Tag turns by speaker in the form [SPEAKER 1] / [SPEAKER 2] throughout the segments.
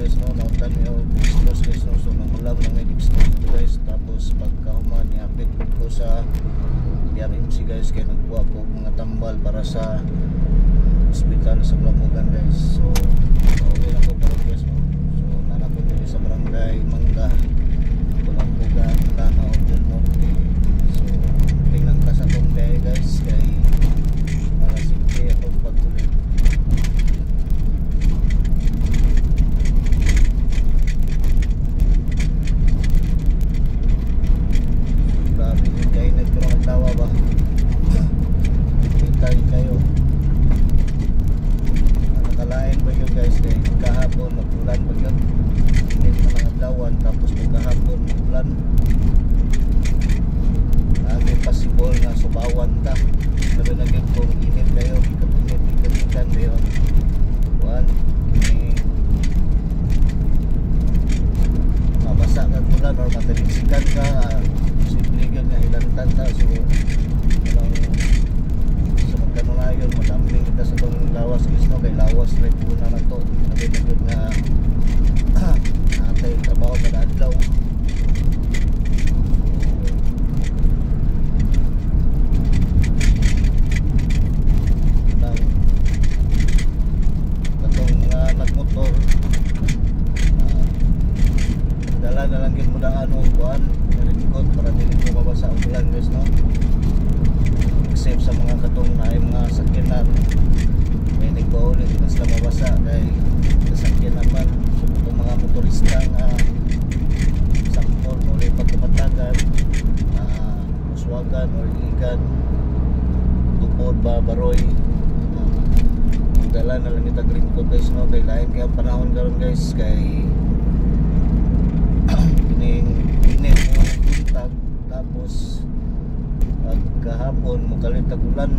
[SPEAKER 1] guys no, nautan niyo expose guys no, so nangulam lang may expose ko guys. Tapos pagkahuman niapit ko sa PRMC guys, kaya nagkuha ko mga tambal para sa hospital sa Lamugan guys. So okay na ko para guys no, so nanapit dito sa barangay Mangga, Lamugan, Lanao del Norte. So tingnan ka sa tong day guys, kay para simple akong pagtuloy. Tawa ba? Pitay kayo. Nakalain ba yun guys? Kaya kahapon mag-ulan ba yun? Init na mga dawan. Tapos kahapon mag-ulan. May possible na subawan ta. Sabi na yun kung init kayo, init, ikan ba yun? Kuhan, mabasa ka ulan or matalisikan ka, simpligan na hilantan ta. So sa magkanunayon madaming kita sa itong lawas guys no, kay lawas rin muna na to. Sabi na yun nga natay trabaho kada adlaw. Katong mga nagmotor dala na lang yun mo na ano buwan nalingkod para dili ko mabasa ang ulan guys no. Except sa mga katong na mga sakyanan may nagpaulit na sila mabasa kay sasakyan naman. So itong mga motorista nga sampol o lipat kumatagan uswagan o iligan tupod ba baroy dala na lang itag lingkod guys no, kay lain kaya ang panahon karon guys, kay init mo buntag. Tapos pagkahapon mukalit ulan,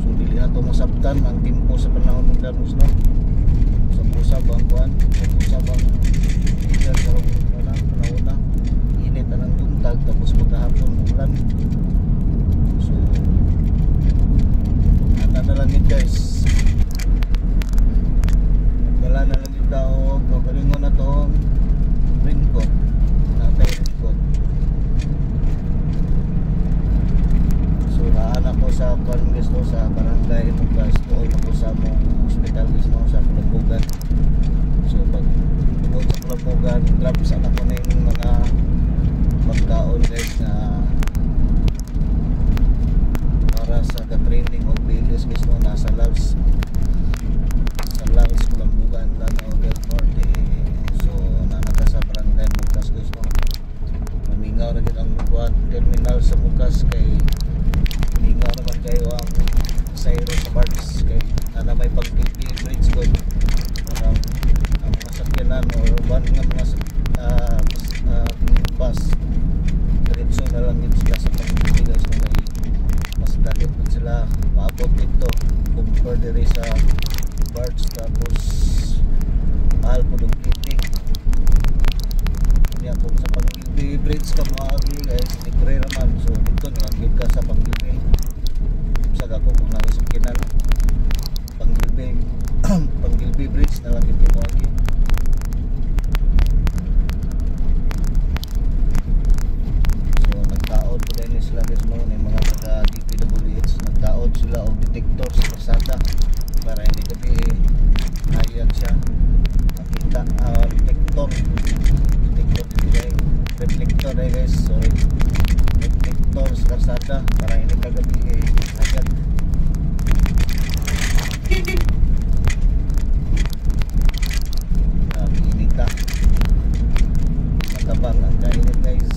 [SPEAKER 1] so dili na ito masabtan ang timpo sa panahon ng ganus no. Sa usab ang kuhan, sa usab ang ikan karong panahon na init na ng buntag. Tapos pagkahapon ulan, so ata na lang yun guys. Dala na lang yung tao, magalingon na itong raincoat, natay raincoat. So naan ako sa Congress no, sa barangay Mugas, doon ako sa mong hospital guys no, sa Lamugan. So pag doon sa Lamugan, grab sa ako na yung mga pagkaon guys na para sa ka-training o bilis guys no, nasa Laos Lamugan, Lanao del Norte. So nanaka sa barangay Mugas guys no, mamingaw na ang buwan terminal sa Mugas, kay mamingaw naman kayo ang Sayro sa Bards, kay na may pag-PP bridge ko ang mga sakyanan o van nga mga bus diretso na lang yun sila sa pag-PP guys no, kay mas dalit po sila maabot dito compare diri sa Bards. Tapos mahal po ng clipping kaya kung sa Pangilbi bridge ka maagi guys, libre naman. So dito nangagib ka sa Pangilbi, sag ako kung nakasakinan Pangilbi bridge na lang dito maagi. So nagtaod po din sila guys no, yung mga taga DPWH nagtaod sila o detector sa kasada para hindi kami hayag siya makita. Reflector guys, sorry, reflector sa kasada para hindi kagabi hayag. Inita matabang ang kainit guys.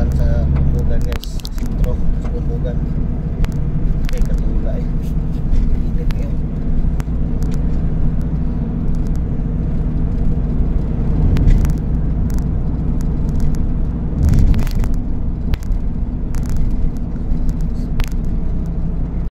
[SPEAKER 1] Sa Lamugan guys, sentro sa Lamugan kay Katula